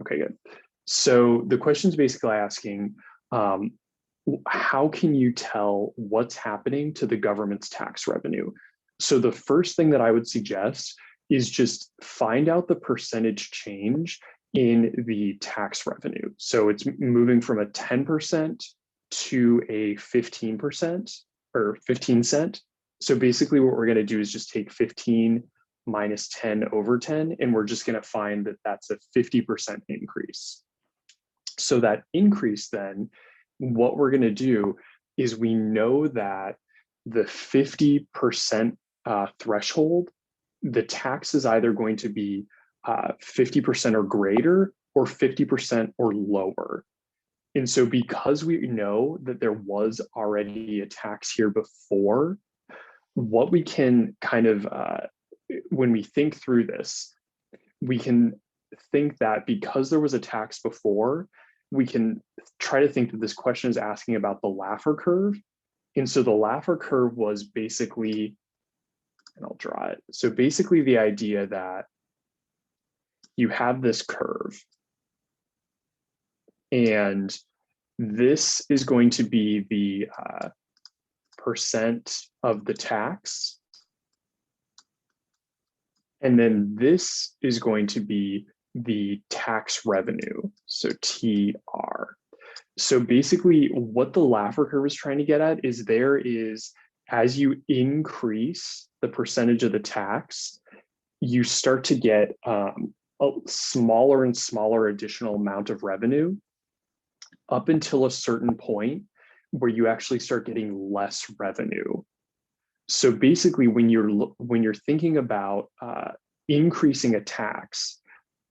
Okay, good. So the question is basically asking, um, how can you tell what's happening to the government's tax revenue? So the first thing that I would suggest is just find out the percentage change in the tax revenue. So it's moving from a 10% to a 15% or 15 cent. So basically what we're going to do is just take 15 minus 10 over 10, and we're just going to find that that's a 50% increase. So that increase then, what we're going to do is we know that the 50% threshold, the tax is either going to be 50% or greater or 50% or lower. And so because we know that there was already a tax here before, what we can kind of, when we think through this, we can think that because there was a tax before, we can try to think that this question is asking about the Laffer curve. And so the Laffer curve was basically, and I'll draw it. So basically the idea that you have this curve, and this is going to be the percent of the tax. And then this is going to be the tax revenue, so TR. So basically what the Laffer curve is trying to get at is there is, as you increase the percentage of the tax, you start to get a smaller and smaller additional amount of revenue up until a certain point where you actually start getting less revenue. So basically, when you're thinking about increasing a tax,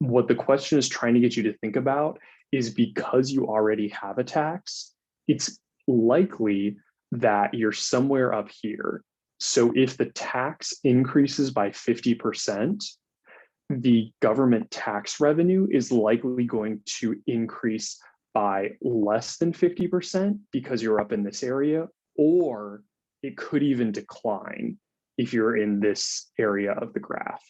what the question is trying to get you to think about is, because you already have a tax, it's likely that you're somewhere up here. So if the tax increases by 50%, the government tax revenue is likely going to increase by less than 50% because you're up in this area, or it could even decline if you're in this area of the graph.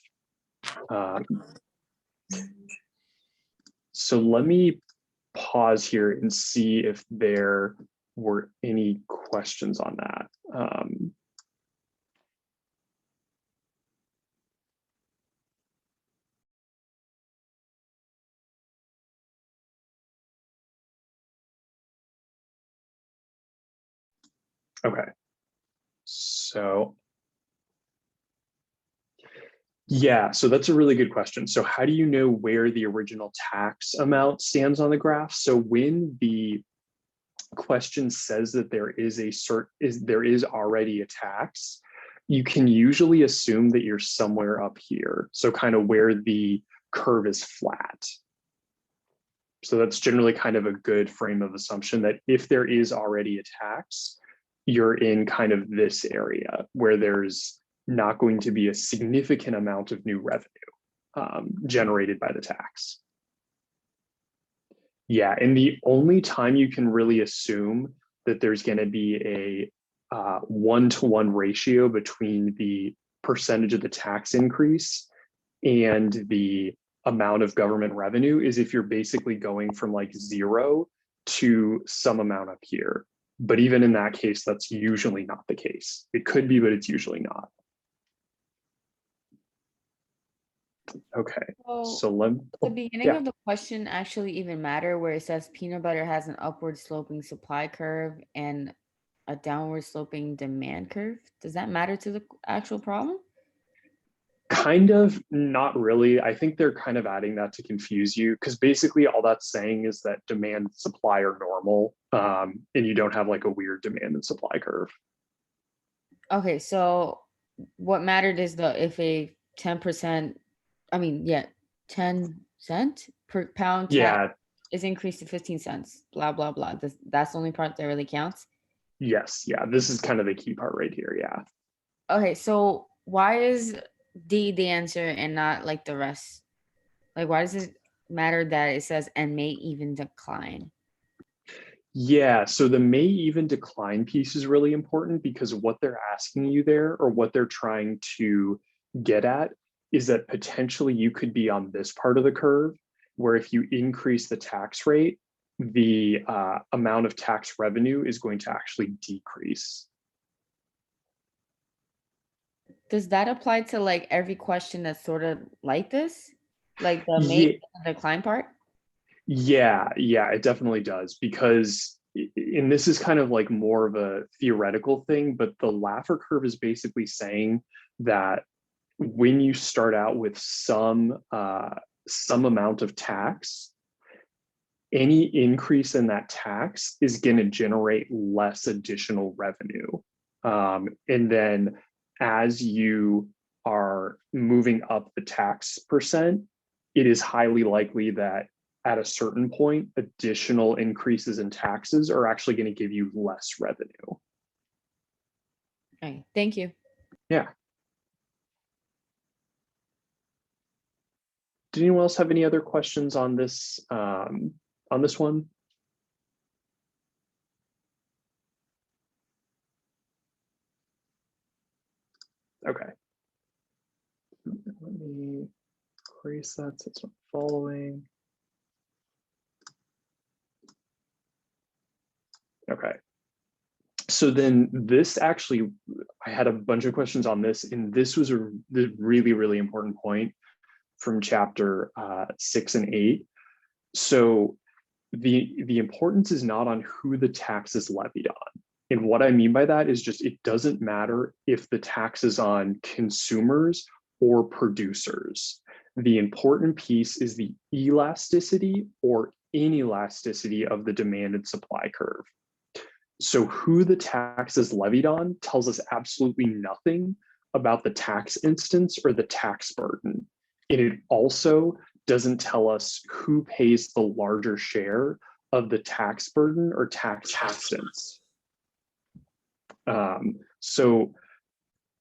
So let me pause here and see if there were any questions on that. Okay, so yeah, so that's a really good question. So how do you know where the original tax amount stands on the graph? So when the question says that there is already a tax, you can usually assume that you're somewhere up here. So kind of where the curve is flat. So that's generally kind of a good frame of assumption that if there is already a tax, you're in kind of this area where there's not going to be a significant amount of new revenue generated by the tax. Yeah, and the only time you can really assume that there's going to be a one-to-one ratio between the percentage of the tax increase and the amount of government revenue is if you're basically going from like 0 to some amount up here. But even in that case, that's usually not the case. It could be, but it's usually not. Okay, so let me, the beginning of the question actually even matter, where it says peanut butter has an upward sloping supply curve and a downward sloping demand curve. Does that matter to the actual problem? Kind of, not really. I think they're kind of adding that to confuse you, because basically all that's saying is that demand and supply are normal, and you don't have like a weird demand and supply curve. Okay, so what mattered is if a 10%, 10 cent per pound tax Yeah, is increased to 15 cents, blah, blah, blah. That's the only part that really counts. yes, yeah, this is kind of the key part right here, yeah. Okay, so why is D the answer and not like the rest? Like, why does it matter that it says and may even decline? Yeah, so the may even decline piece is really important, because what they're asking you there, or what they're trying to get at, is that potentially you could be on this part of the curve where if you increase the tax rate, the amount of tax revenue is going to actually decrease. Does that apply to like every question that's sort of like this? Like the Yeah, make and decline part? yeah, it definitely does, because, and this is kind of like more of a theoretical thing, but the Laffer curve is basically saying that when you start out with some amount of tax, any increase in that tax is going to generate less additional revenue. And then as you are moving up the tax percent, it is highly likely that at a certain point, additional increases in taxes are actually going to give you less revenue. Okay, thank you. Yeah. Did anyone else have any other questions on this one? Okay. Let me erase that so it's not following. Okay. So then this actually, I had a bunch of questions on this, and this was a really, really important point from chapter 6 and 8. So the importance is not on who the tax is levied on. And what I mean by that is just, it doesn't matter if the tax is on consumers or producers. The important piece is the elasticity or inelasticity of the demand and supply curve. So who the tax is levied on tells us absolutely nothing about the tax instance or the tax burden. And it also doesn't tell us who pays the larger share of the tax burden or tax instance. So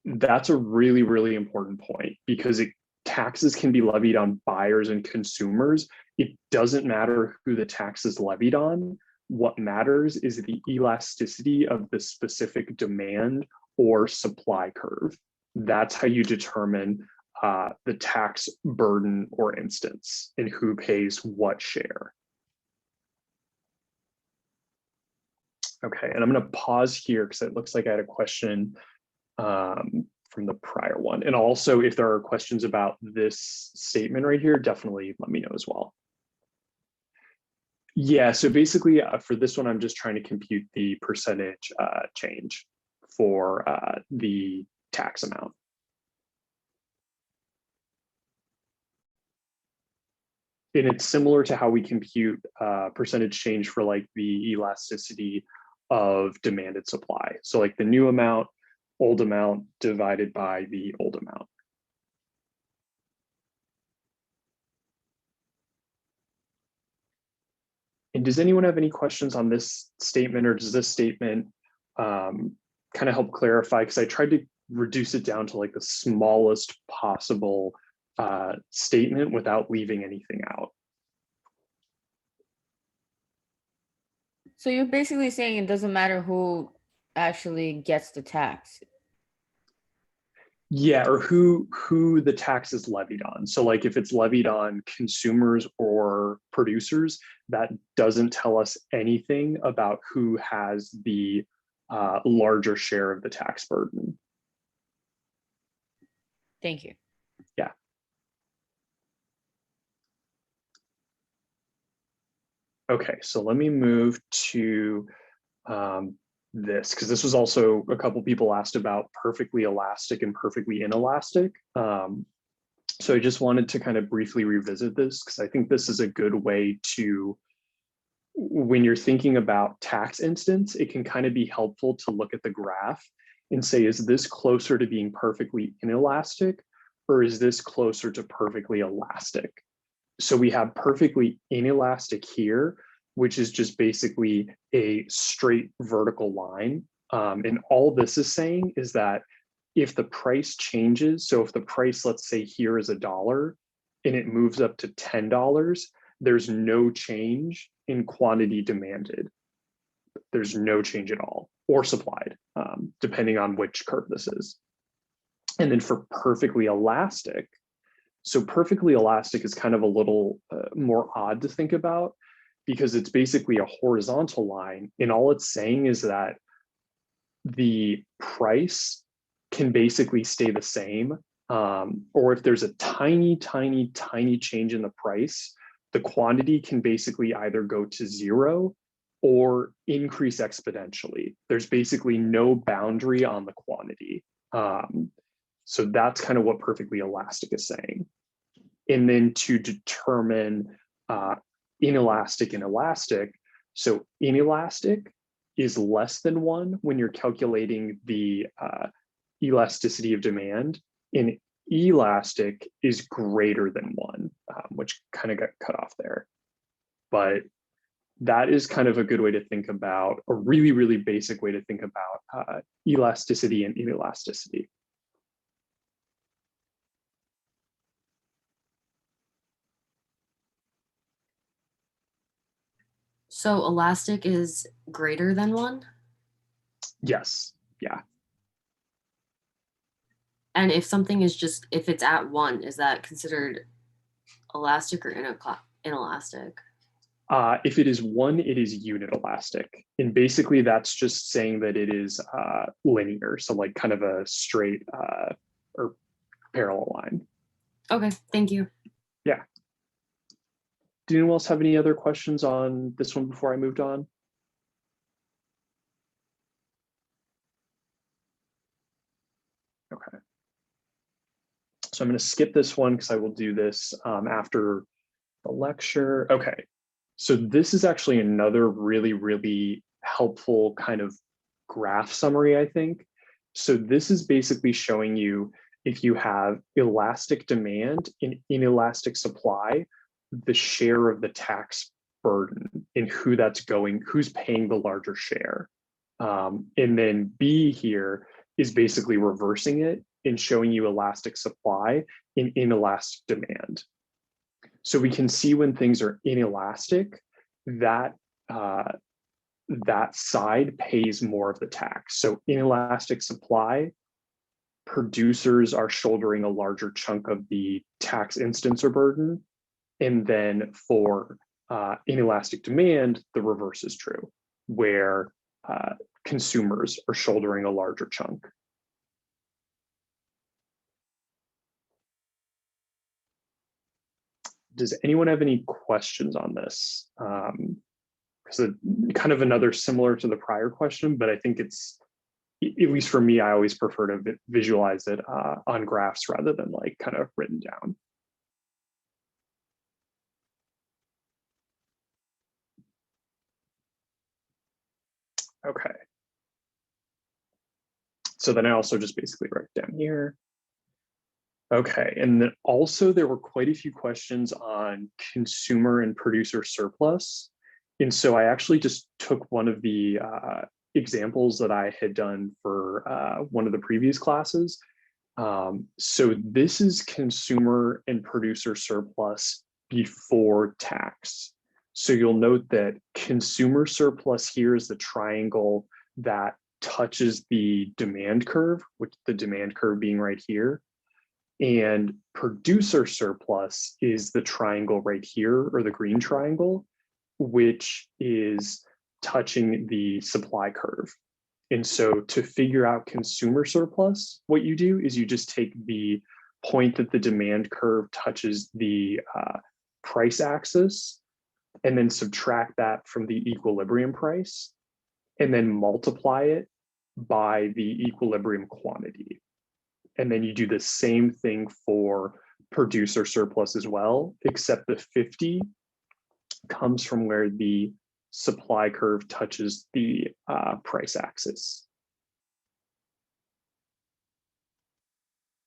that's a really, really important point, because taxes can be levied on buyers and consumers. It doesn't matter who the tax is levied on. What matters is the elasticity of the specific demand or supply curve. That's how you determine the tax burden or instance and who pays what share. Okay, and I'm going to pause here because it looks like I had a question from the prior one. And also, if there are questions about this statement right here, definitely let me know as well. Yeah, so basically for this one, I'm just trying to compute the percentage change for the tax amount. And it's similar to how we compute percentage change for like the elasticity of demand and supply. So like the new amount, old amount divided by the old amount. And does anyone have any questions on this statement, or does this statement kind of help clarify? Because I tried to reduce it down to like the smallest possible statement without leaving anything out. So you're basically saying it doesn't matter who actually gets the tax. Yeah, or who the tax is levied on. So like if it's levied on consumers or producers, that doesn't tell us anything about who has the larger share of the tax burden. Thank you. Yeah. Okay, so let me move to this, because this was also a couple people asked about perfectly elastic and perfectly inelastic. So I just wanted to kind of briefly revisit this, because I think this is a good way to, when you're thinking about tax instance, it can kind of be helpful to look at the graph and say, is this closer to being perfectly inelastic, or is this closer to perfectly elastic? So we have perfectly inelastic here, which is just basically a straight vertical line. And all this is saying is that if the price changes, so if the price, let's say here is $1 and it moves up to $10, there's no change in quantity demanded. There's no change at all, or supplied, depending on which curve this is. And then for perfectly elastic, So perfectly elastic is kind of a little more odd to think about because it's basically a horizontal line. And all it's saying is that the price can basically stay the same. Or if there's a tiny, tiny, tiny change in the price, the quantity can basically either go to zero or increase exponentially. There's basically no boundary on the quantity. So that's kind of what perfectly elastic is saying. And then to determine inelastic and elastic, so inelastic is less than one when you're calculating the elasticity of demand, and elastic is greater than one, which kind of got cut off there. But that is kind of a good way to think about, a really, really basic way to think about elasticity and inelasticity. So elastic is greater than one? Yes, yeah. And if something is just, if it's at one, is that considered elastic or inelastic? If it is one, it is unit elastic. And basically that's just saying that it is linear. So like kind of a straight or parallel line. Okay, thank you. Yeah. Do anyone else have any other questions on this one before I moved on? Okay. So I'm going to skip this one because I will do this after the lecture. Okay. So this is actually another really, really helpful kind of graph summary, I think. So this is basically showing you if you have elastic demand and inelastic supply, the share of the tax burden and who that's going, who's paying the larger share. And then B here is basically reversing it and showing you elastic supply and inelastic demand. So we can see when things are inelastic, that that side pays more of the tax. So inelastic supply, producers are shouldering a larger chunk of the tax instance or burden. And then for inelastic demand, the reverse is true, where consumers are shouldering a larger chunk. Does anyone have any questions on this? Because kind of another similar to the prior question, but I think it's, at least for me, I always prefer to visualize it on graphs rather than like kind of written down. Okay. So then I also just basically write down here. Okay, and then also there were quite a few questions on consumer and producer surplus. And so I actually just took one of the examples that I had done for one of the previous classes. So this is consumer and producer surplus before tax. So you'll note that consumer surplus here is the triangle that touches the demand curve, which the demand curve being right here. And producer surplus is the triangle right here, or the green triangle, which is touching the supply curve. And so to figure out consumer surplus, what you do is you just take the point that the demand curve touches the price axis and then subtract that from the equilibrium price and then multiply it by the equilibrium quantity. And then you do the same thing for producer surplus as well, except the 50 comes from where the supply curve touches the price axis.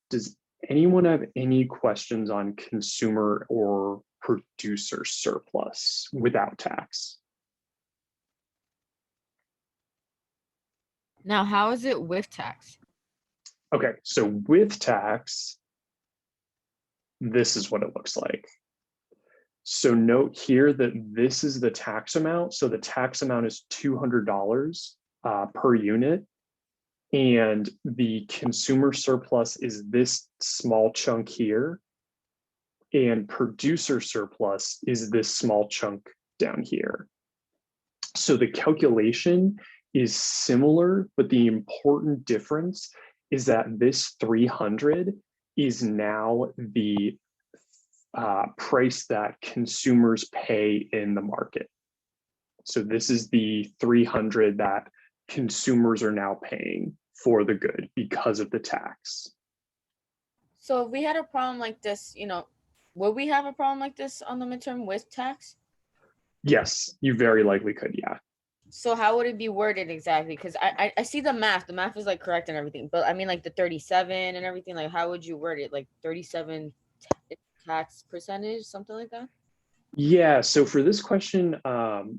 Does anyone have any questions on consumer or producer surplus without tax? Now, how is it with tax? Okay, so with tax, this is what it looks like. So note here that this is the tax amount. So the tax amount is $200 per unit. And the consumer surplus is this small chunk here. and producer surplus is this small chunk down here. So the calculation is similar, but the important difference is that this 300 is now the price that consumers pay in the market. So this is the 300 that consumers are now paying for the good because of the tax. So if we had a problem like this, would we have a problem like this on the midterm with tax? Yes, you very likely could, yeah. So how would it be worded exactly? Because I see the math. The math is like correct and everything. But I mean like the 37 and everything, like how would you word it? Like 37 tax percentage, something like that? Yeah, so for this question, the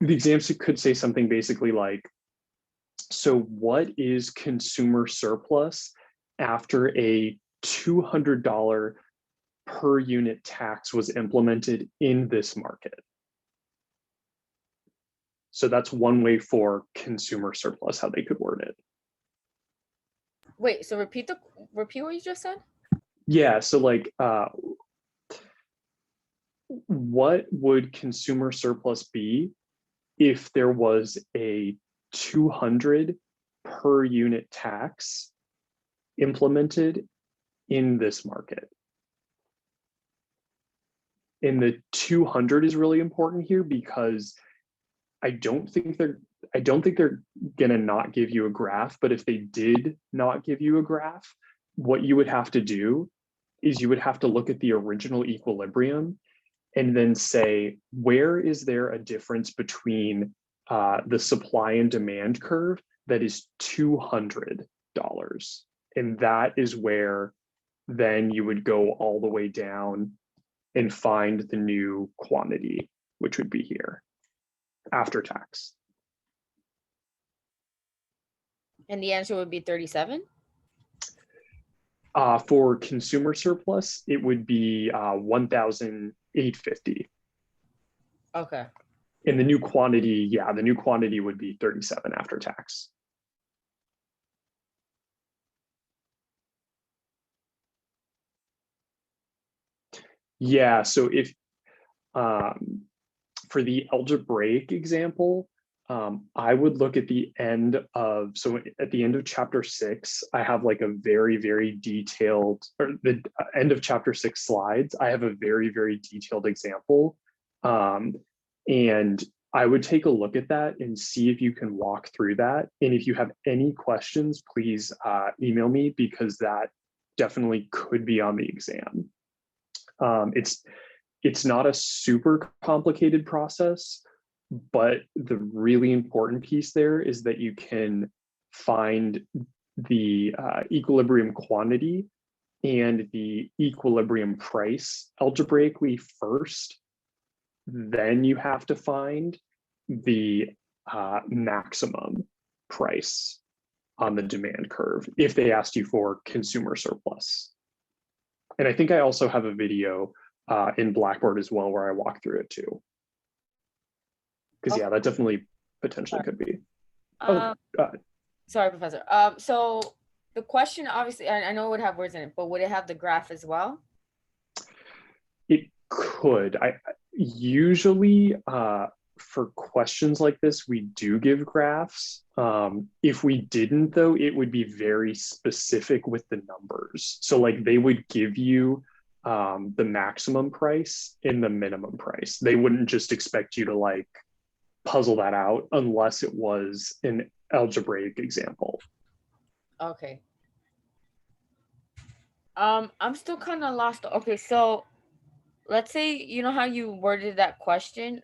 exam could say something basically like, so what is consumer surplus after a $200 per unit tax was implemented in this market? So that's one way for consumer surplus, how they could word it. Wait, so repeat what you just said? Yeah, so like, what would consumer surplus be if there was a 200 per unit tax implemented in this market? And the 200 is really important here because I don't think they're gonna not give you a graph, but if they did not give you a graph, what you would have to do is you would have to look at the original equilibrium and then say, where is there a difference between the supply and demand curve that is $200? And that is where then you would go all the way down and find the new quantity, which would be here after tax. And the answer would be 37? For consumer surplus, it would be 1,850. Okay. And the new quantity, yeah, the new quantity would be 37 after tax. Yeah, so if for the algebraic example, I would look at the end of, so at the end of chapter 6, I have like a very, very detailed, or the end of chapter 6 slides, I have a very, very detailed example. And I would take a look at that and see if you can walk through that. And if you have any questions, please email me because that definitely could be on the exam. It's not a super complicated process, but the really important piece there is that you can find the equilibrium quantity and the equilibrium price algebraically first. Then you have to find the maximum price on the demand curve if they asked you for consumer surplus. And I think I also have a video in Blackboard as well where I walk through it too. Because yeah, that definitely potentially could be. Sorry, Professor. So the question, obviously, I know it would have words in it, but would it have the graph as well? It could. I usually for questions like this, we do give graphs. If we didn't, though, it would be very specific with the numbers. So like they would give you the maximum price and the minimum price. They wouldn't just expect you to like puzzle that out unless it was an algebraic example. Okay. I'm still kind of lost. Okay, so let's say, you know how you worded that question?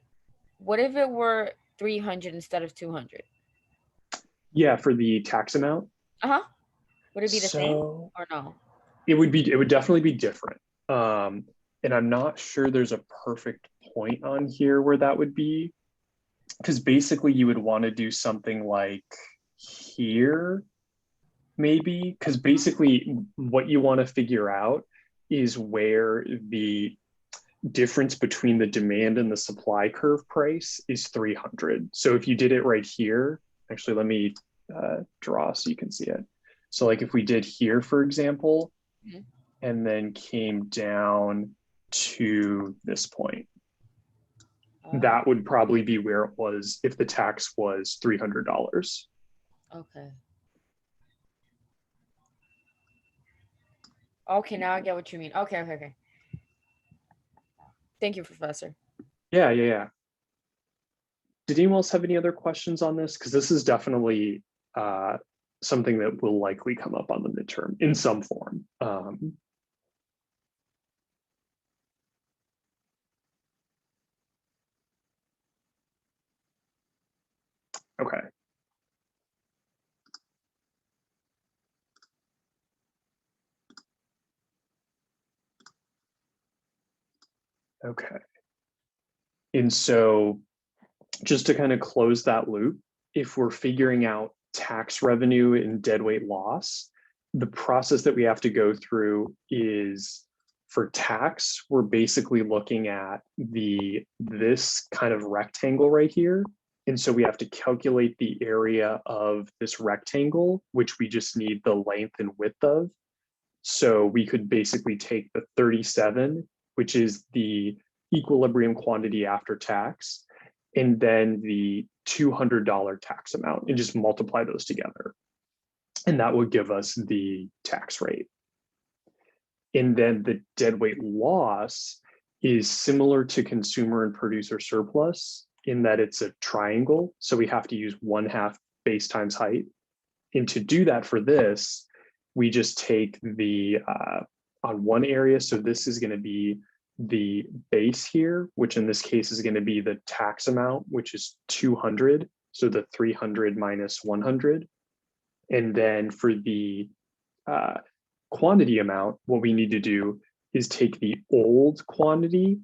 What if it were 300 instead of 200? Yeah, for the tax amount. Uh-huh. Would it be the same or no? It would definitely be different. And I'm not sure there's a perfect point on here where that would be, because basically you would want to do something like here, maybe, because basically what you want to figure out is where the difference between the demand and the supply curve price is 300. So if you did it right here, actually, let me draw so you can see it. So like if we did here, for example, and then came down to this point. That would probably be where it was if the tax was $300. Okay. Okay, now I get what you mean. Okay. Thank you, Professor. Yeah. Did anyone else have any other questions on this? Because this is definitely something that will likely come up on the midterm in some form. Okay. Okay. And so just to kind of close that loop, if we're figuring out tax revenue and deadweight loss, the process that we have to go through is for tax, we're basically looking at this kind of rectangle right here. And so we have to calculate the area of this rectangle, which we just need the length and width of. So we could basically take the 37, which is the equilibrium quantity after tax, and then the $200 tax amount, and just multiply those together. And that would give us the tax rate. And then the deadweight loss is similar to consumer and producer surplus in that it's a triangle. So we have to use 1/2 base times height. And to do that for this, we just take the on one area. So this is going to be the base here, which in this case is going to be the tax amount, which is 200. So the 300 minus 100. And then for the quantity amount, what we need to do is take the old quantity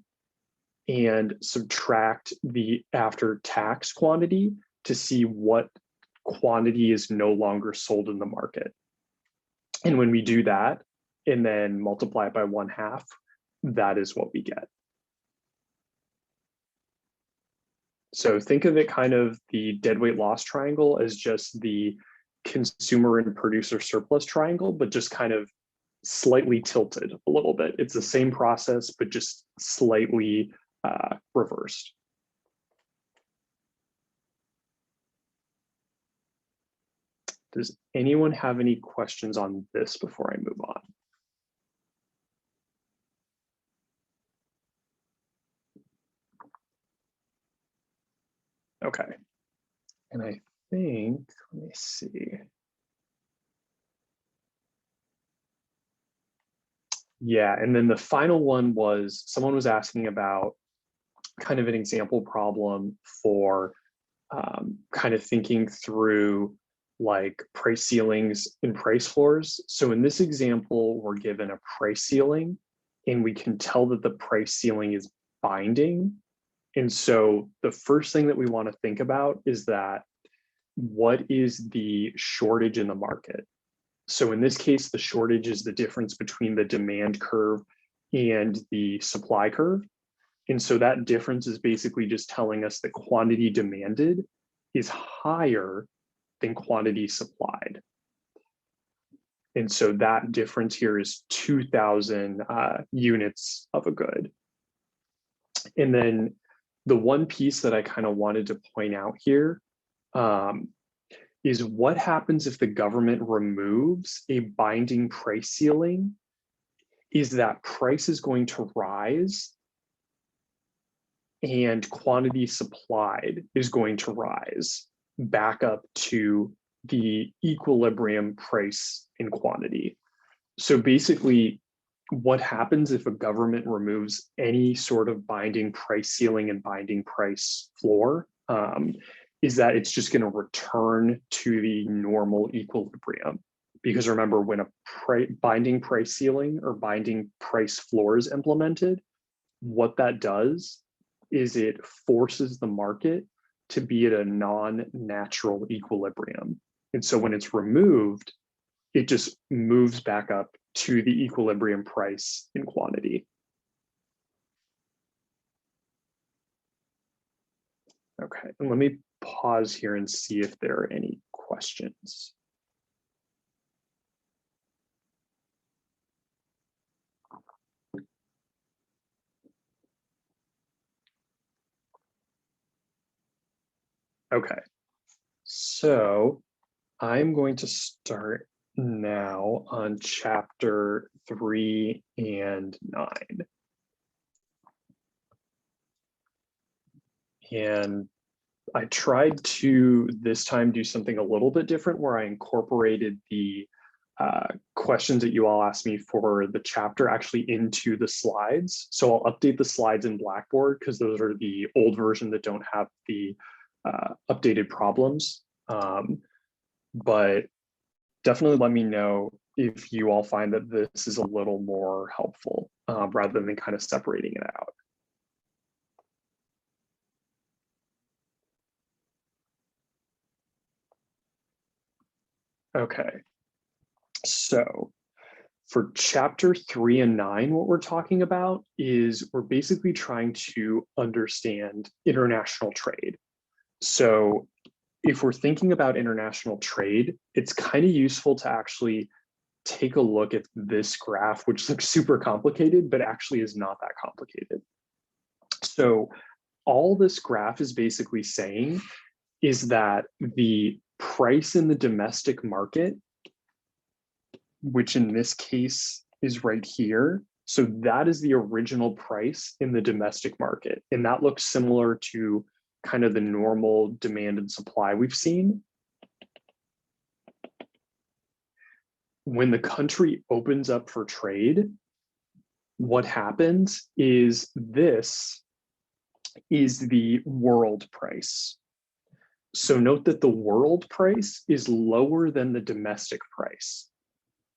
and subtract the after tax quantity to see what quantity is no longer sold in the market. And when we do that and then multiply it by 1/2, that is what we get. So think of it kind of the deadweight loss triangle as just the consumer and producer surplus triangle, but just kind of slightly tilted a little bit. It's the same process, but just slightly reversed. Does anyone have any questions on this before I move on? Okay. And I think, let me see. Yeah, and then the final one was someone was asking about kind of an example problem for kind of thinking through like price ceilings and price floors. So in this example, we're given a price ceiling and we can tell that the price ceiling is binding. And so the first thing that we want to think about is that what is the shortage in the market? So in this case, the shortage is the difference between the demand curve and the supply curve. And so that difference is basically just telling us that quantity demanded is higher than quantity supplied. And so that difference here is 2,000 units of a good. And then the one piece that I kind of wanted to point out here is what happens if the government removes a binding price ceiling, is that price is going to rise and quantity supplied is going to rise back up to the equilibrium price in quantity. So basically, what happens if a government removes any sort of binding price ceiling and binding price floor is that it's just going to return to the normal equilibrium. Because remember, when a binding price ceiling or binding price floor is implemented, what that does is it forces the market to be at a non-natural equilibrium. And so when it's removed, it just moves back up to the equilibrium price in quantity. Okay, and let me pause here and see if there are any questions. Okay, so I'm going to start now on chapter 3 and 9. And I tried to this time do something a little bit different where I incorporated the questions that you all asked me for the chapter actually into the slides. So I'll update the slides in Blackboard because those are the old version that don't have the updated problems. But definitely let me know if you all find that this is a little more helpful rather than kind of separating it out. Okay, so for chapter 3 and 9, what we're talking about is we're basically trying to understand international trade. So if we're thinking about international trade, it's kind of useful to actually take a look at this graph, which looks super complicated, but actually is not that complicated. So all this graph is basically saying is that the price in the domestic market, which in this case is right here. So that is the original price in the domestic market. And that looks similar to kind of the normal demand and supply we've seen. When the country opens up for trade, what happens is this is the world price. So note that the world price is lower than the domestic price.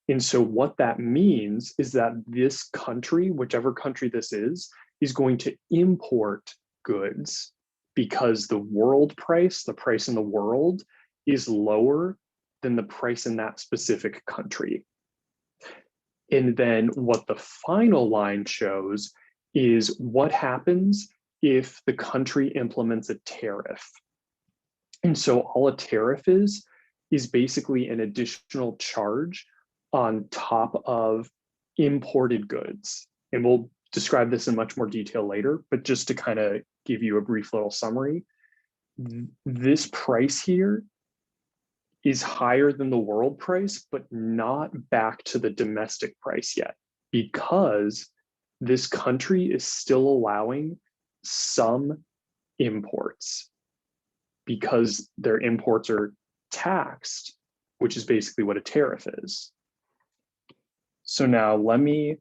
And so what that means is that this country, whichever country this is going to import goods because the world price, the price in the world, is lower than the price in that specific country. And then what the final line shows is what happens if the country implements a tariff. And so all a tariff is basically an additional charge on top of imported goods. And we'll describe this in much more detail later, but just to kind of give you a brief little summary, this price here is higher than the world price, but not back to the domestic price yet, because this country is still allowing some imports because their imports are taxed, which is basically what a tariff is. So now let me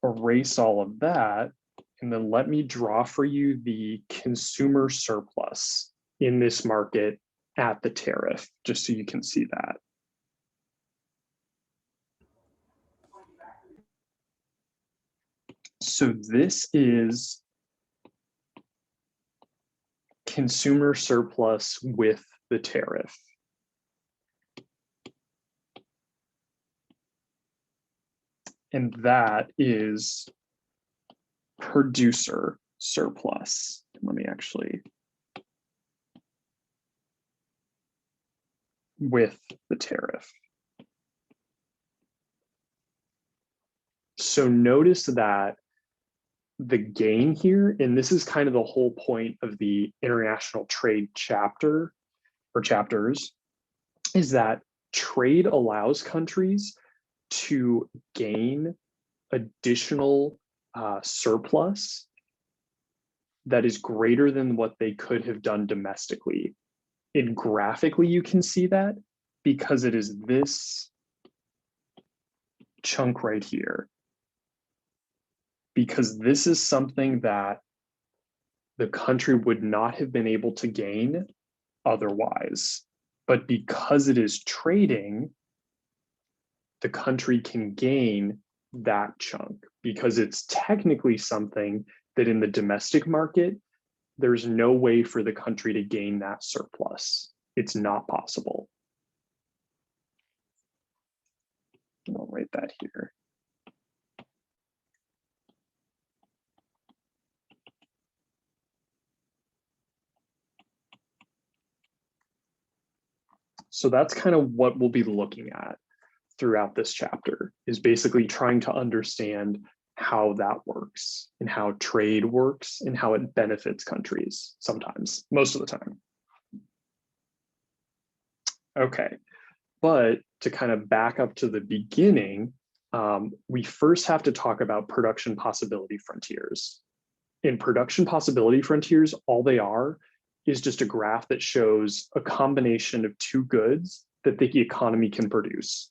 erase all of that, and then let me draw for you the consumer surplus in this market at the tariff, just so you can see that. So this is consumer surplus with the tariff. And that is producer surplus. Let me actually, with the tariff. So notice that the gain here, and this is kind of the whole point of the international trade chapter or chapters, is that trade allows countries to gain additional surplus that is greater than what they could have done domestically. And graphically, you can see that because it is this chunk right here. Because this is something that the country would not have been able to gain otherwise. But because it is trading, the country can gain that chunk because it's technically something that in the domestic market, there's no way for the country to gain that surplus. It's not possible. I'll write that here. So that's kind of what we'll be looking at throughout this chapter, is basically trying to understand how that works and how trade works and how it benefits countries sometimes, most of the time. Okay, but to kind of back up to the beginning, we first have to talk about production possibility frontiers. In production possibility frontiers, all they are is just a graph that shows a combination of two goods that the economy can produce,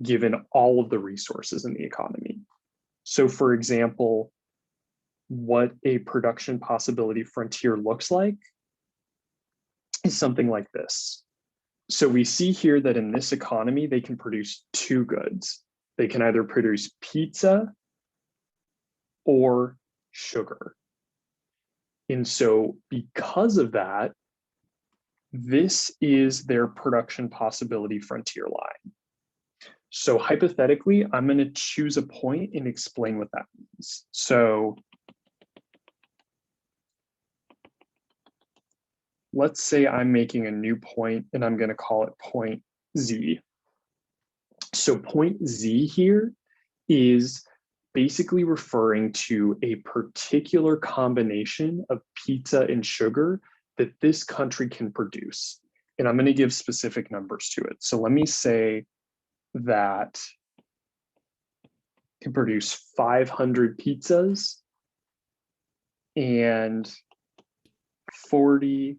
given all of the resources in the economy. So for example, what a production possibility frontier looks like is something like this. So we see here that in this economy, they can produce two goods. They can either produce pizza or sugar. And so because of that, this is their production possibility frontier line. So hypothetically, I'm going to choose a point and explain what that means. So let's say I'm making a new point and I'm going to call it point Z. So point Z here is basically referring to a particular combination of pizza and sugar that this country can produce. And I'm going to give specific numbers to it. So let me say that can produce 500 pizzas and 40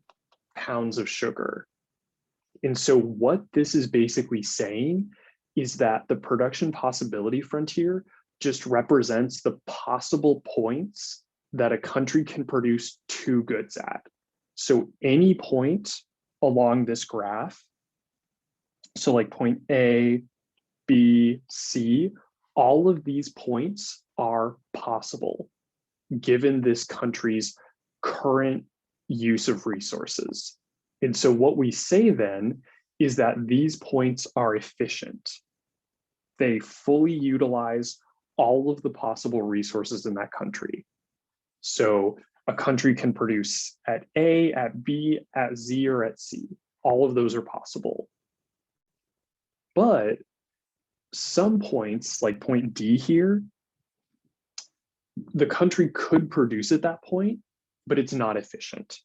pounds of sugar. And so what this is basically saying is that the production possibility frontier just represents the possible points that a country can produce two goods at. So any point along this graph, so like point A, B, C, all of these points are possible given this country's current use of resources. And so what we say then is that these points are efficient. They fully utilize all of the possible resources in that country. So a country can produce at A, at B, at Z, or at C. All of those are possible. But some points, like point D here, the country could produce at that point, but it's not efficient.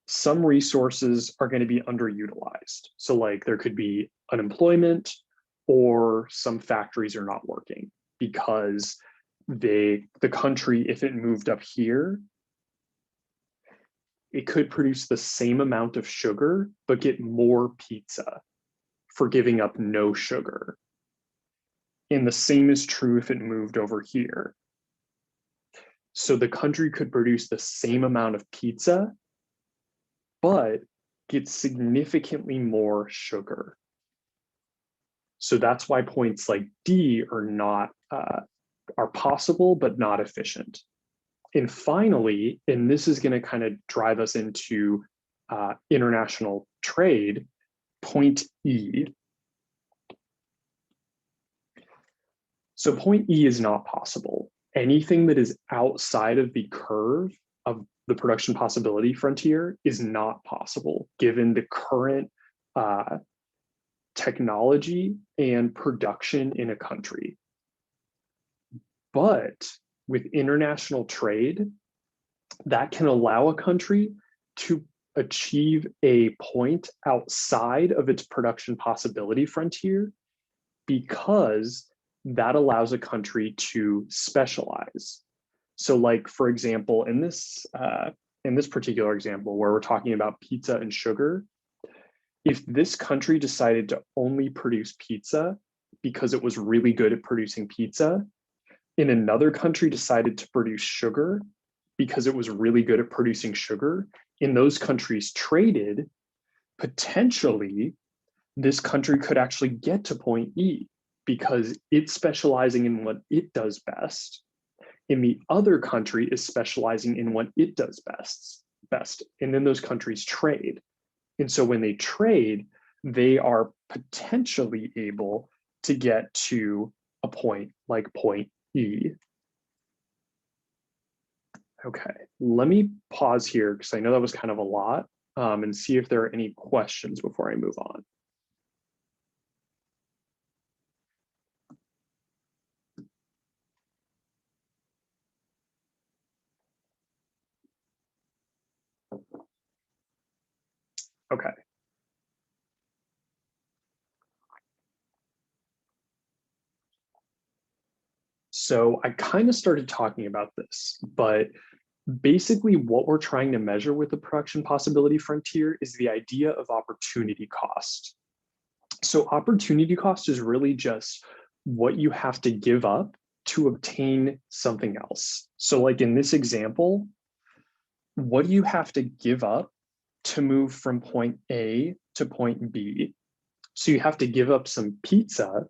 Some resources are going to be underutilized. So like there could be unemployment, or some factories are not working because the country, if it moved up here, it could produce the same amount of sugar, but get more pizza for giving up no sugar. And the same is true if it moved over here. So the country could produce the same amount of pizza, but get significantly more sugar. So that's why points like D are not are possible, but not efficient. And finally, and this is going to kind of drive us into international trade, point E. So point E is not possible. Anything that is outside of the curve of the production possibility frontier is not possible given the current technology and production in a country. But with international trade, that can allow a country to achieve a point outside of its production possibility frontier because that allows a country to specialize. So like, for example, in this particular example where we're talking about pizza and sugar, if this country decided to only produce pizza because it was really good at producing pizza, and another country decided to produce sugar because it was really good at producing sugar, and those countries traded, potentially this country could actually get to point E because it's specializing in what it does best, and the other country is specializing in what it does best. And then those countries trade. And so when they trade, they are potentially able to get to a point like point E. Okay, let me pause here because I know that was kind of a lot, and see if there are any questions before I move on. Okay. So I kind of started talking about this, but basically what we're trying to measure with the production possibility frontier is the idea of opportunity cost. So opportunity cost is really just what you have to give up to obtain something else. So like in this example, what do you have to give up to move from point A to point B? So you have to give up some pizza,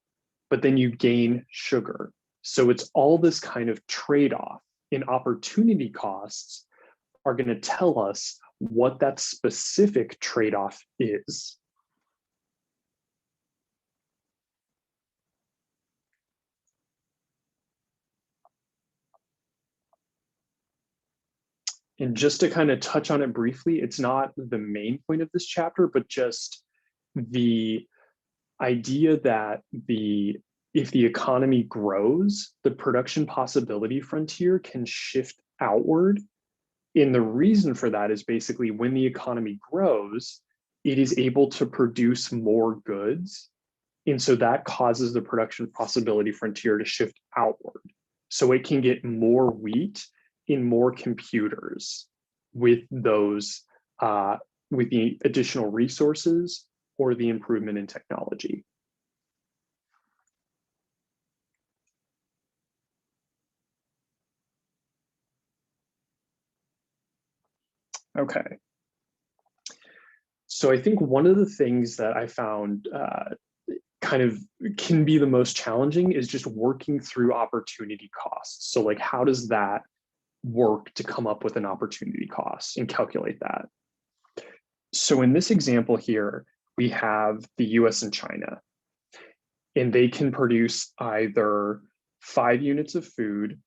but then you gain sugar. So it's all this kind of trade-off. In opportunity costs are going to tell us what that specific trade-off is. And just to kind of touch on it briefly, it's not the main point of this chapter, but just the idea that if the economy grows, the production possibility frontier can shift outward. And the reason for that is basically when the economy grows, it is able to produce more goods. And so that causes the production possibility frontier to shift outward. So it can get more wheat in more computers with those, with the additional resources or the improvement in technology. Okay. So I think one of the things that I found kind of can be the most challenging is just working through opportunity costs. So like, how does that work to come up with an opportunity cost and calculate that? So in this example here, we have the US and China, and they can produce either 5 units of food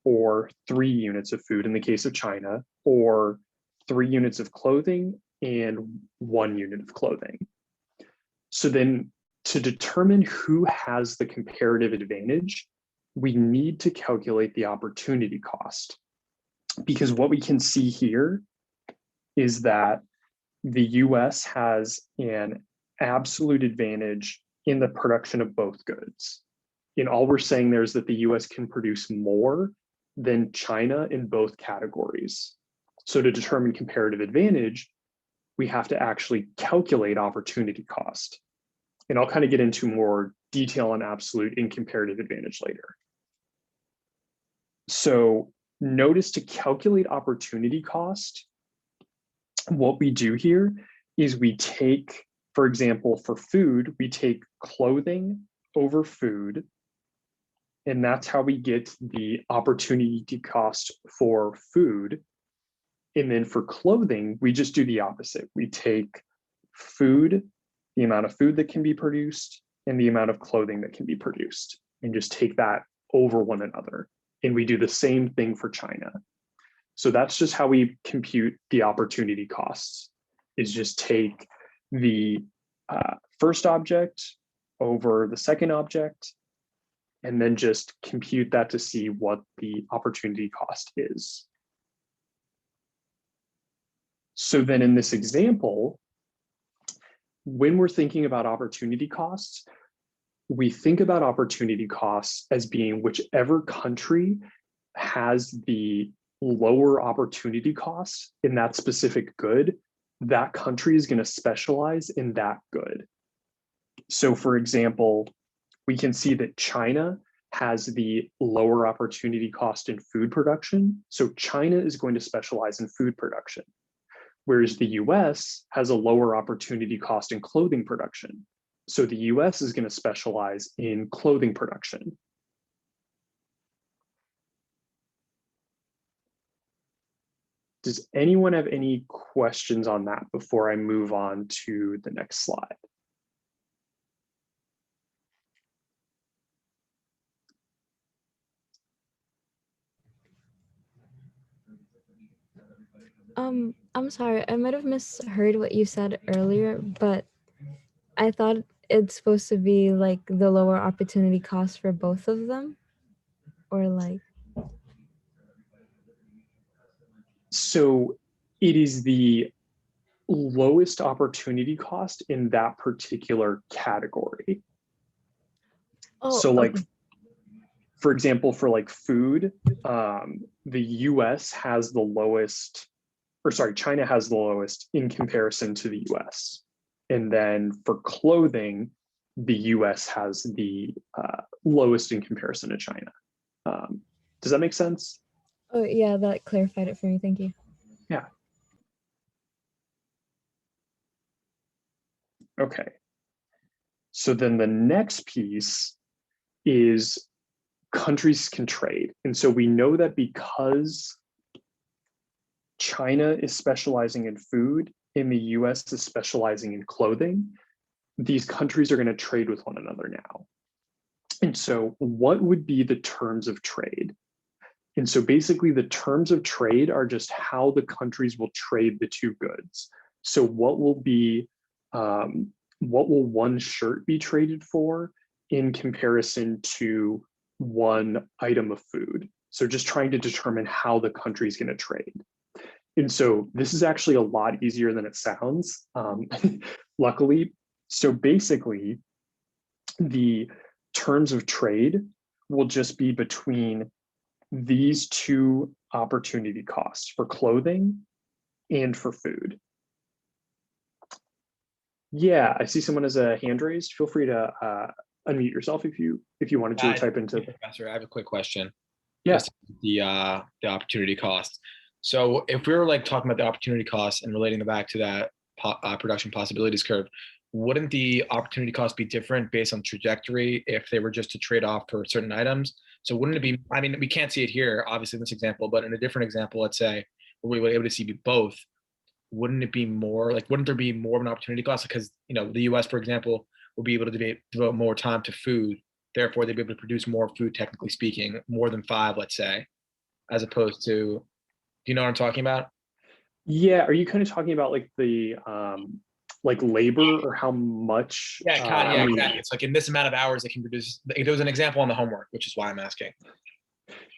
or 3 units of food in the case of China, or 3 units of clothing and 1 unit of clothing. So then to determine who has the comparative advantage, we need to calculate the opportunity cost. Because what we can see here is that the US has an absolute advantage in the production of both goods. And all we're saying there is that the US can produce more than China in both categories. So to determine comparative advantage, we have to actually calculate opportunity cost. And I'll kind of get into more detail on absolute and comparative advantage later. So notice to calculate opportunity cost, what we do here is we take, for example, for food, we take clothing over food, and that's how we get the opportunity cost for food. And then for clothing, we just do the opposite. We take food, the amount of food that can be produced, and the amount of clothing that can be produced, and just take that over one another. And we do the same thing for China. So that's just how we compute the opportunity costs, is just take the first object over the second object, and then just compute that to see what the opportunity cost is. So then in this example, when we're thinking about opportunity costs, we think about opportunity costs as being whichever country has the lower opportunity costs in that specific good, that country is going to specialize in that good. So for example, we can see that China has the lower opportunity cost in food production. So China is going to specialize in food production, whereas the US has a lower opportunity cost in clothing production. So the US is going to specialize in clothing production. Does anyone have any questions on that before I move on to the next slide? I'm sorry, I might have misheard what you said earlier, but I thought it's supposed to be like the lower opportunity cost for both of them, or like. So it is the lowest opportunity cost in that particular category. Oh, So like, okay. for example, for like food, the US has the lowest, or sorry, China has the lowest in comparison to the US. And then for clothing, the US has the lowest in comparison to China. Does that make sense? Oh, yeah, that clarified it for me. Thank you. Yeah. Okay. So then the next piece is countries can trade. And so we know that because China is specializing in food and the US is specializing in clothing, these countries are going to trade with one another now. And so what would be the terms of trade? And so basically the terms of trade are just how the countries will trade the two goods. So what will one shirt be traded for in comparison to one item of food? So just trying to determine how the country is going to trade. And so this is actually a lot easier than it sounds, luckily. So basically, the terms of trade will just be between these two opportunity costs for clothing and for food. Yeah, I see someone has a hand raised. Feel free to unmute yourself if you wanted to, or type into. Professor, I have a quick question. Yeah. Just the opportunity cost. So if we were like talking about the opportunity cost and relating it back to that production possibilities curve, wouldn't the opportunity cost be different based on trajectory if they were just to trade off for certain items? So wouldn't it be, I mean, we can't see it here, obviously in this example, but in a different example, let's say, where we were able to see both, wouldn't it be more, like, wouldn't there be more of an opportunity cost? Because, you know, the US, for example, will be able to devote more time to food. Therefore, they'd be able to produce more food, technically speaking, more than 5, let's say, as opposed to, do you know what I'm talking about? Yeah, are you kind of talking about like the like labor or how much? Yeah, exactly. It's like in this amount of hours they can produce. There was an example on the homework, which is why I'm asking.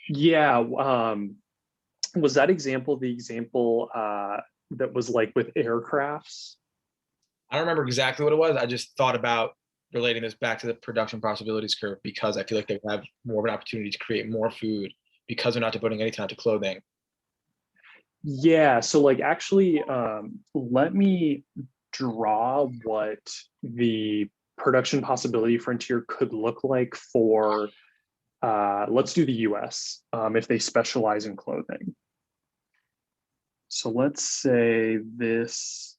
Yeah, was that example the example that was like with aircrafts? I don't remember exactly what it was. I just thought about relating this back to the production possibilities curve because I feel like they have more of an opportunity to create more food because they're not devoting any time to clothing. Yeah, so like actually, let me draw what the production possibility frontier could look like for, let's do the US, if they specialize in clothing. So let's say this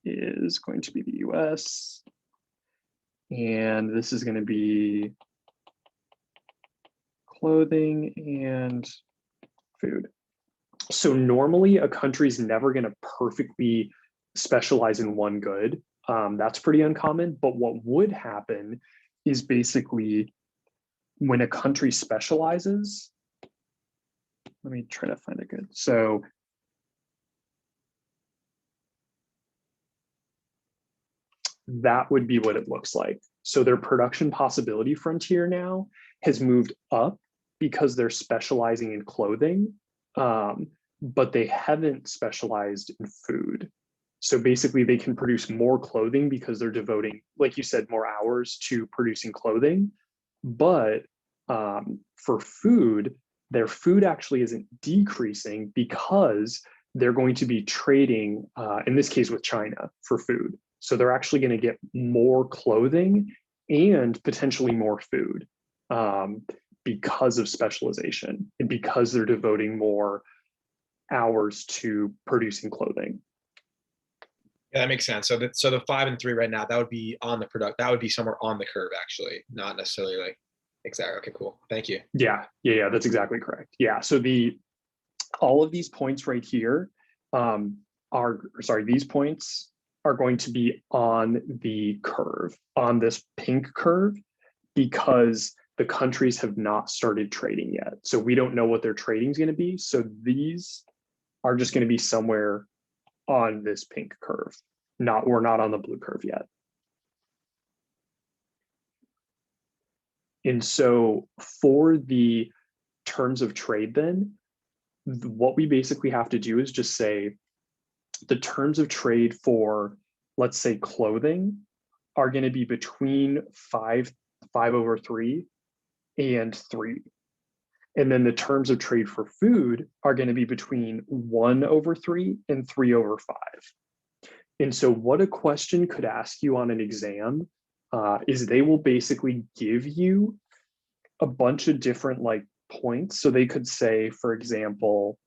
is going to be the US, and this is going to be clothing and food. So normally a country's never going to perfectly specialize in one good. That's pretty uncommon. But what would happen is basically when a country specializes, let me try to find a good. So that would be what it looks like. So their production possibility frontier now has moved up because they're specializing in clothing. But they haven't specialized in food. So basically they can produce more clothing because they're devoting, like you said, more hours to producing clothing. But for food, their food actually isn't decreasing because they're going to be trading, in this case with China, for food. So they're actually going to get more clothing and potentially more food because of specialization and because they're devoting more hours to producing clothing. Yeah, that makes sense. So the 5 and 3 right now, that would be on the product. That would be somewhere on the curve, actually, not necessarily like exactly. Okay, cool. Thank you. Yeah, that's exactly correct. Yeah, so all of these points right here these points are going to be on the curve, on this pink curve, because the countries have not started trading yet. So we don't know what their trading is going to be. So these are just going to be somewhere on this pink curve. We're not on the blue curve yet. And so for the terms of trade then, what we basically have to do is just say the terms of trade for, let's say, clothing are going to be between 5/3 and 3. And then the terms of trade for food are going to be between 1/3 and 3/5. And so what a question could ask you on an exam is they will basically give you a bunch of different like points. So they could say, for example,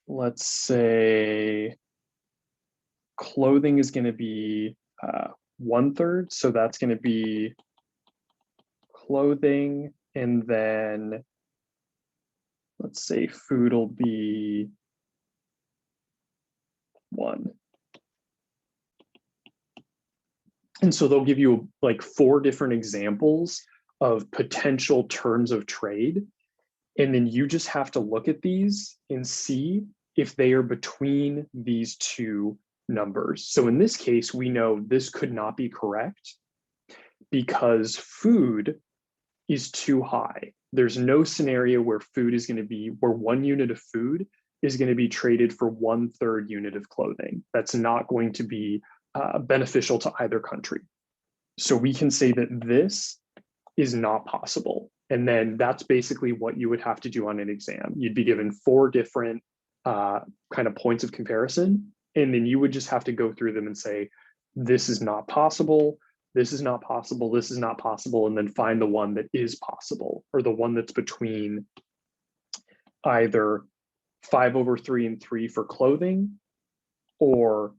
let's say clothing is going to be 1/3. So that's going to be clothing. And then let's say food will be 1. And so they'll give you like 4 different examples of potential terms of trade. And then you just have to look at these and see if they are between these 2 numbers. So in this case, we know this could not be correct because food is too high. There's no scenario where food is going to be, where 1 unit of food is going to be traded for 1/3 unit of clothing. That's not going to be beneficial to either country. So we can say that this is not possible. And then that's basically what you would have to do on an exam. You'd be given 4 different kind of points of comparison, and then you would just have to go through them and say, this is not possible, this is not possible, this is not possible, and then find the one that is possible, or the one that's between either 5/3 and 3 for clothing, or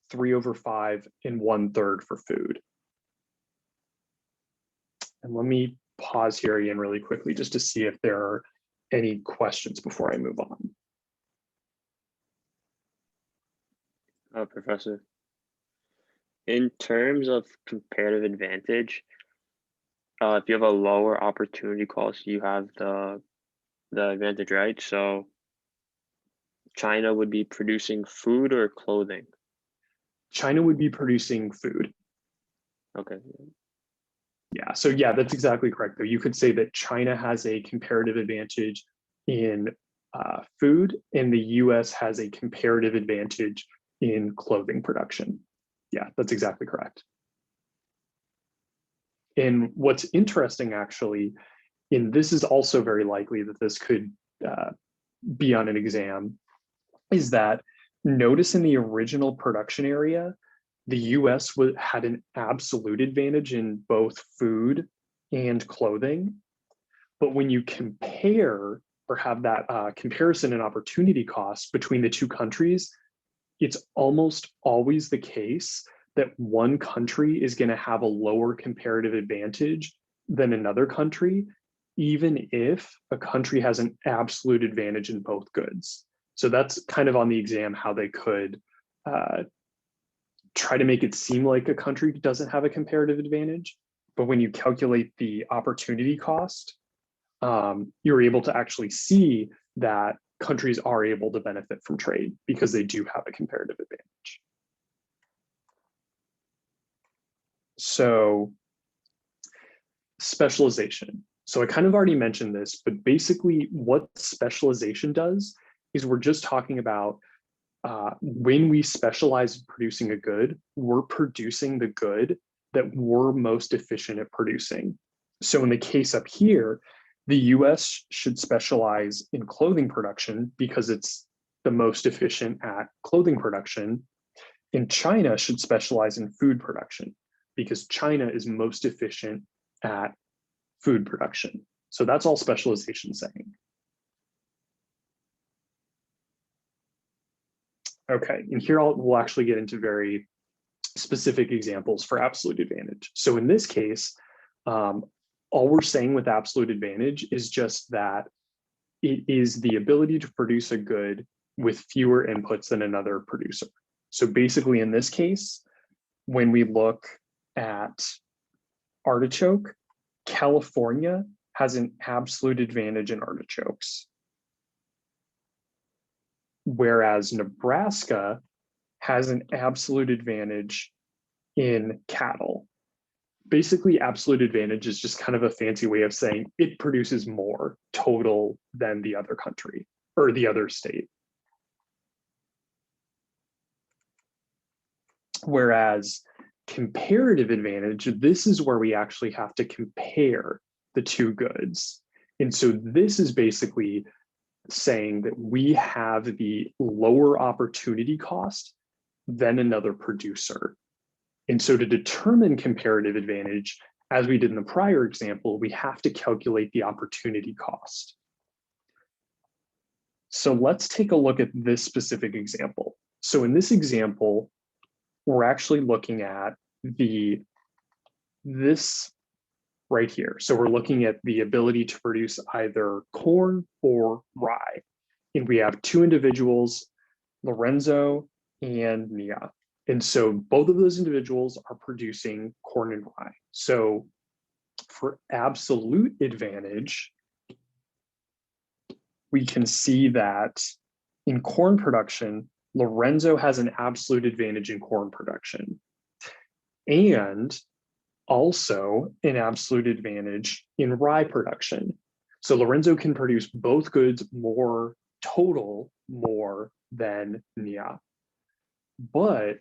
3/5 and 1/3 for food. And let me pause here again really quickly just to see if there are any questions before I move on. Professor, in terms of comparative advantage, if you have a lower opportunity cost, you have the advantage, right? So China would be producing food or clothing? China would be producing food. Okay. Yeah, so yeah, that's exactly correct though. You could say that China has a comparative advantage in food, and the US has a comparative advantage in clothing production. Yeah, that's exactly correct. And what's interesting actually, and this is also very likely that this could be on an exam, is that notice in the original production area, the US had an absolute advantage in both food and clothing. But when you compare or have that comparison and opportunity cost between the 2 countries, it's almost always the case that one country is going to have a lower comparative advantage than another country, even if a country has an absolute advantage in both goods. So that's kind of on the exam how they could try to make it seem like a country doesn't have a comparative advantage. But when you calculate the opportunity cost, you're able to actually see that countries are able to benefit from trade because they do have a comparative advantage. So specialization. So I kind of already mentioned this, but basically what specialization does is we're just talking about when we specialize in producing a good, we're producing the good that we're most efficient at producing. So in the case up here, the US should specialize in clothing production because it's the most efficient at clothing production, and China should specialize in food production because China is most efficient at food production. So that's all specialization saying. Okay, and here we'll actually get into very specific examples for absolute advantage. So in this case, all we're saying with absolute advantage is just that it is the ability to produce a good with fewer inputs than another producer. So basically in this case, when we look at artichoke, California has an absolute advantage in artichokes, whereas Nebraska has an absolute advantage in cattle. Basically, absolute advantage is just kind of a fancy way of saying it produces more total than the other country or the other state. Whereas comparative advantage, this is where we actually have to compare the two goods. And so this is basically saying that we have the lower opportunity cost than another producer. And so to determine comparative advantage, as we did in the prior example, we have to calculate the opportunity cost. So let's take a look at this specific example. So in this example, we're actually looking at this right here. So we're looking at the ability to produce either corn or rye. And we have two individuals, Lorenzo and Nia. And so both of those individuals are producing corn and rye. So for absolute advantage, we can see that in corn production, Lorenzo has an absolute advantage in corn production, and also an absolute advantage in rye production. So Lorenzo can produce both goods more than Nia. But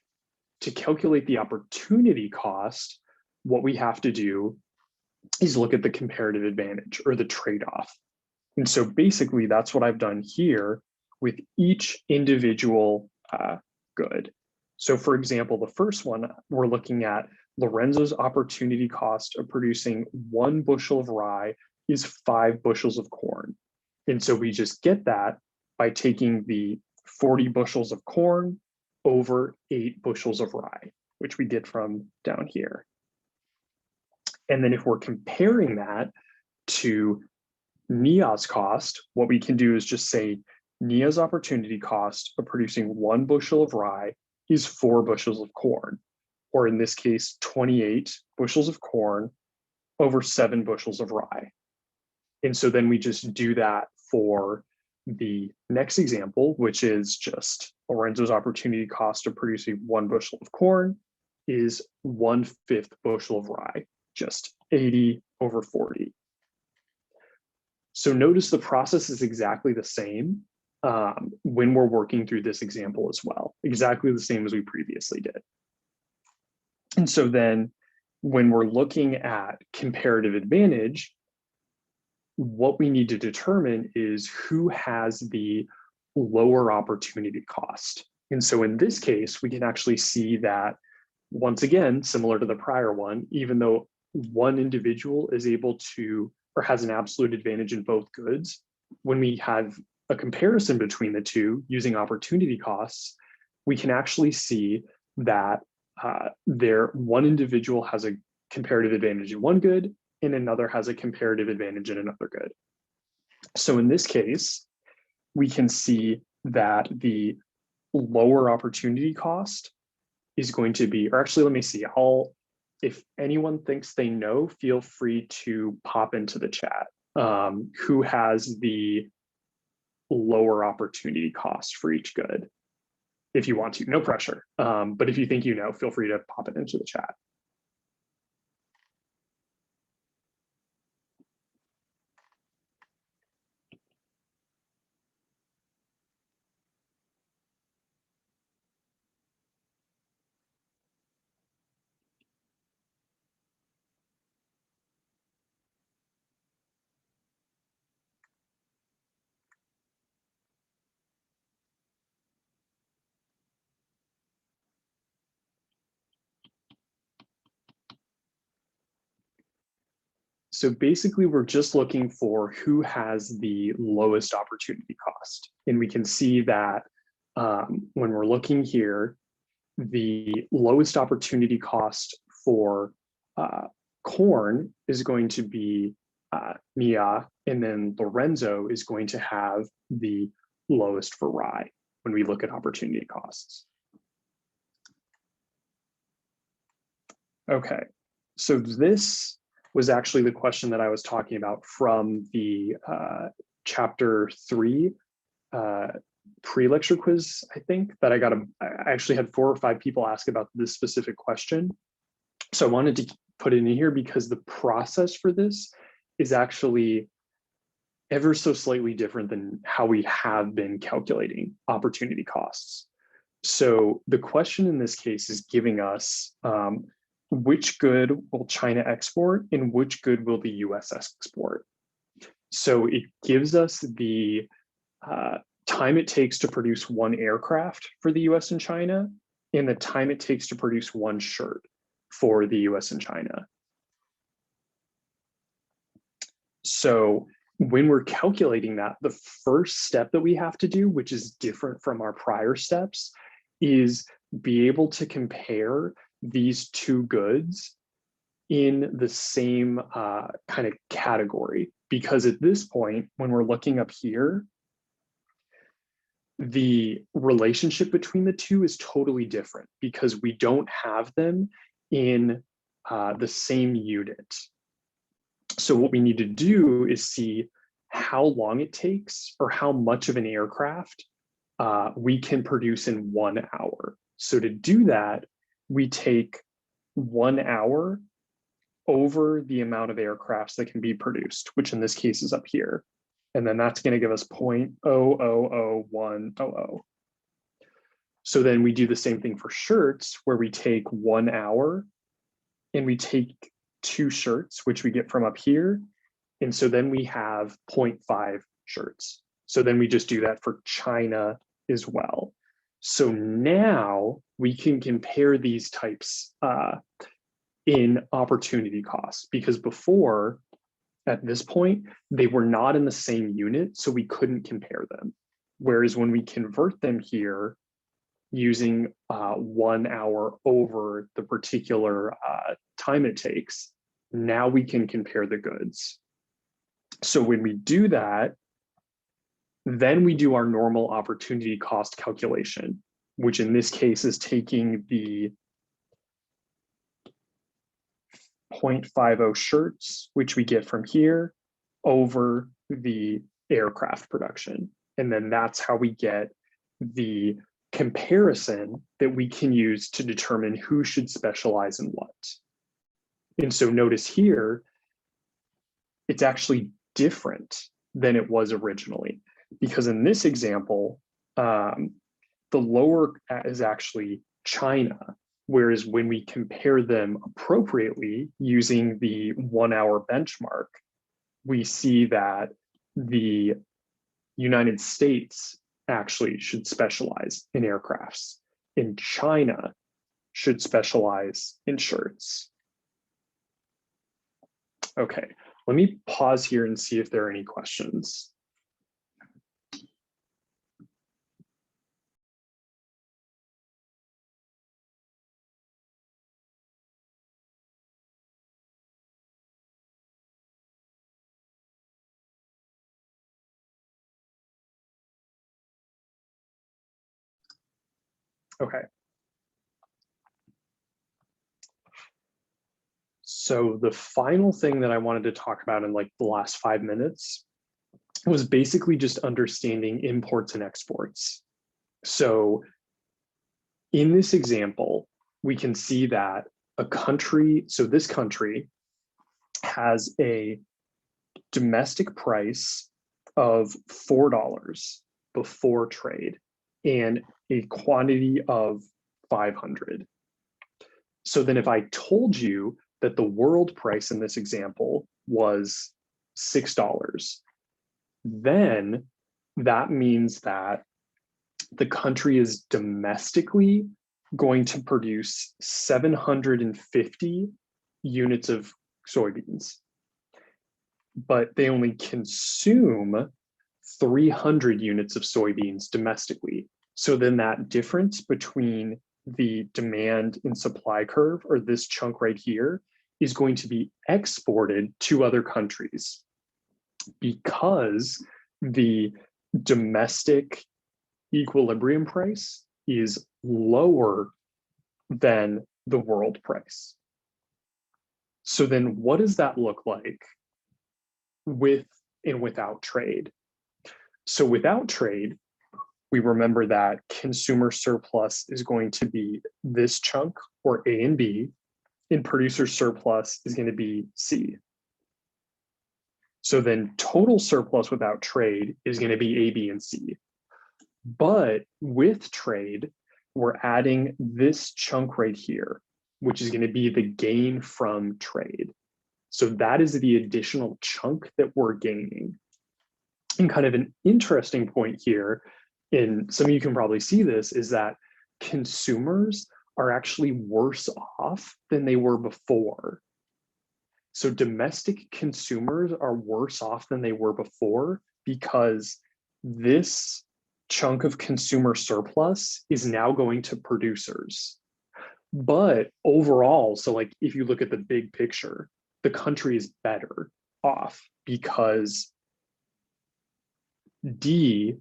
to calculate the opportunity cost, what we have to do is look at the comparative advantage or the trade-off. And so basically that's what I've done here with each individual good. So for example, the first one, we're looking at Lorenzo's opportunity cost of producing 1 bushel of rye is 5 bushels of corn. And so we just get that by taking the 40 bushels of corn over 8 bushels of rye, which we did from down here. And then if we're comparing that to Nia's cost, what we can do is just say Nia's opportunity cost of producing 1 bushel of rye is 4 bushels of corn, or in this case, 28 bushels of corn over 7 bushels of rye. And so then we just do that for the next example, which is just Lorenzo's opportunity cost of producing 1 bushel of corn is 1/5 bushel of rye, just 80 over 40. So notice the process is exactly the same when we're working through this example as well, exactly the same as we previously did. And so then when we're looking at comparative advantage, what we need to determine is who has the lower opportunity cost. And so in this case, we can actually see that, once again, similar to the prior one, even though one individual is able to or has an absolute advantage in both goods, when we have a comparison between the two using opportunity costs, we can actually see that one individual has a comparative advantage in one good and another has a comparative advantage in another good. So in this case, we can see that the lower opportunity cost is going to be, or actually, let me see, if anyone thinks they know, feel free to pop into the chat. Who has the lower opportunity cost for each good? If you want to, no pressure. But if you think you know, feel free to pop it into the chat. So basically, we're just looking for who has the lowest opportunity cost. And we can see that when we're looking here, the lowest opportunity cost for corn is going to be Nia, and then Lorenzo is going to have the lowest for rye when we look at opportunity costs. Okay, so this was actually the question that I was talking about from the chapter 3 pre-lecture quiz, I think, that I actually had 4 or 5 people ask about this specific question. So I wanted to put it in here because the process for this is actually ever so slightly different than how we have been calculating opportunity costs. So the question in this case is giving us which good will China export and which good will the US export. So it gives us the time it takes to produce one aircraft for the US and China, and the time it takes to produce one shirt for the US and China. So when we're calculating that, the first step that we have to do, which is different from our prior steps, is be able to compare these two goods in the same kind of category. Because at this point, when we're looking up here, the relationship between the two is totally different because we don't have them in the same unit. So what we need to do is see how long it takes or how much of an aircraft we can produce in 1 hour. So to do that, we take 1 hour over the amount of aircrafts that can be produced, which in this case is up here. And then that's going to give us 0.000100. So then we do the same thing for shirts, where we take 1 hour and we take 2 shirts, which we get from up here. And so then we have 0.5 shirts. So then we just do that for China as well. So now we can compare these types in opportunity costs, because before, at this point, they were not in the same unit, so we couldn't compare them. Whereas when we convert them here using 1 hour over the particular time it takes, now we can compare the goods. So when we do that, then we do our normal opportunity cost calculation, which in this case is taking the 0.50 shirts, which we get from here, over the aircraft production. And then that's how we get the comparison that we can use to determine who should specialize in what. And so notice here, it's actually different than it was originally, because in this example, the lower is actually China. Whereas when we compare them appropriately using the 1 hour benchmark, we see that the United States actually should specialize in aircrafts, and China should specialize in shirts. Okay, let me pause here and see if there are any questions. Okay. So the final thing that I wanted to talk about in like the last 5 minutes was basically just understanding imports and exports. So in this example, we can see that a country, so this country has a domestic price of $4 before trade and a quantity of 500. So then if I told you that the world price in this example was $6, then that means that the country is domestically going to produce 750 units of soybeans, but they only consume 300 units of soybeans domestically. So then that difference between the demand and supply curve, or this chunk right here, is going to be exported to other countries because the domestic equilibrium price is lower than the world price. So then what does that look like with and without trade? So without trade, we remember that consumer surplus is going to be this chunk, or A and B, and producer surplus is going to be C. So then total surplus without trade is going to be A, B, and C. But with trade, we're adding this chunk right here. which is going to be the gain from trade. So that is the additional chunk that we're gaining. And kind of an interesting point here, and some of you can probably see this, is that consumers are actually worse off than they were before. So domestic consumers are worse off than they were before because this chunk of consumer surplus is now going to producers. But overall, so like if you look at the big picture, the country is better off because D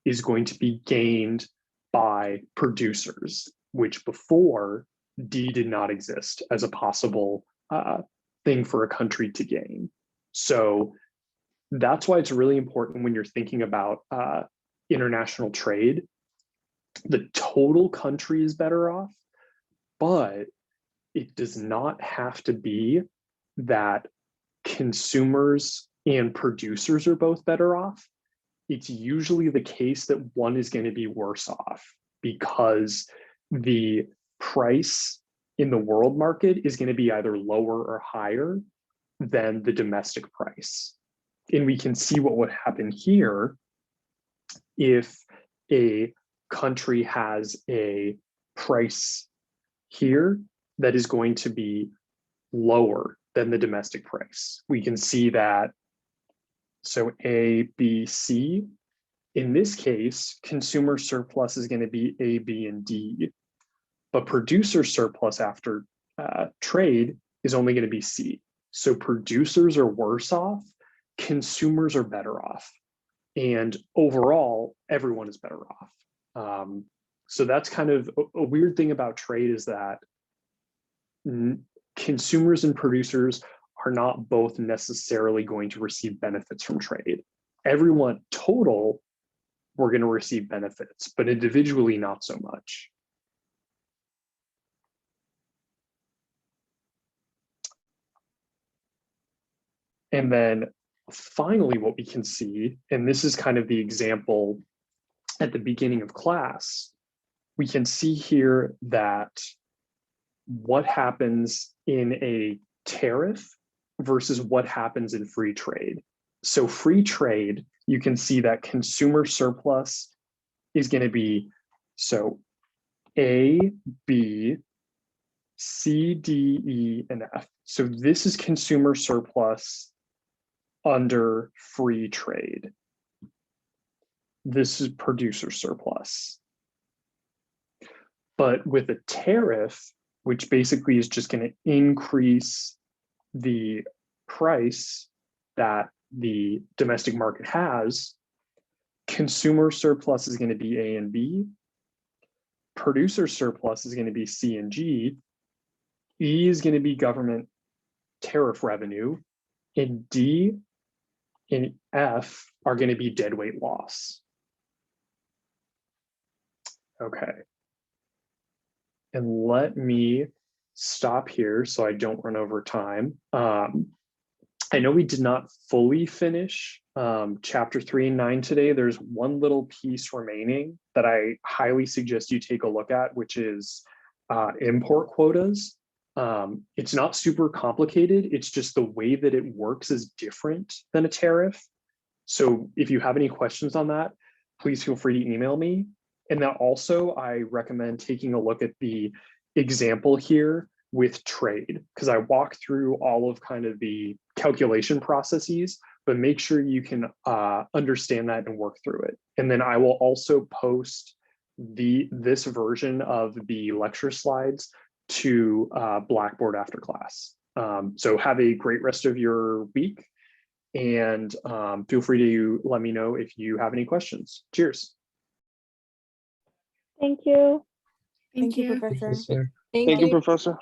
is going to be gained by producers, which before D did not exist as a possible thing for a country to gain. So that's why it's really important when you're thinking about international trade. The total country is better off, but it does not have to be that consumers and producers are both better off. It's usually the case that one is going to be worse off because the price in the world market is going to be either lower or higher than the domestic price. And we can see what would happen here if a country has a price here that is going to be lower than the domestic price. We can see that, so A, B, C. In this case, consumer surplus is going to be A, B, and D, but producer surplus after trade is only going to be C. So producers are worse off, consumers are better off, and overall, everyone is better off. So that's kind of a weird thing about trade, is that consumers and producers are not both necessarily going to receive benefits from trade. Everyone total, we're going to receive benefits, but individually, not so much. And then finally, what we can see, and this is kind of the example at the beginning of class, we can see here that what happens in a tariff versus what happens in free trade. So free trade, you can see that consumer surplus is going to be, so A, B, C, D, E, and F. So this is consumer surplus under free trade. This is producer surplus. But with a tariff, which basically is just going to increase the price that the domestic market has, consumer surplus is going to be A and B, producer surplus is going to be C and G, E is going to be government tariff revenue, and D and F are going to be deadweight loss. Okay. And let me stop here so I don't run over time. I know we did not fully finish chapter 3 and 9 today. There's one little piece remaining that I highly suggest you take a look at, which is import quotas. It's not super complicated. It's just the way that it works is different than a tariff. So if you have any questions on that, please feel free to email me. And then also, I recommend taking a look at the example here with trade, because I walk through all of kind of the calculation processes, but make sure you can understand that and work through it. And then I will also post this version of the lecture slides to Blackboard after class. So have a great rest of your week, and feel free to let me know if you have any questions. Cheers. Thank you. Thank you, Professor. Thank Thank you, you. Professor.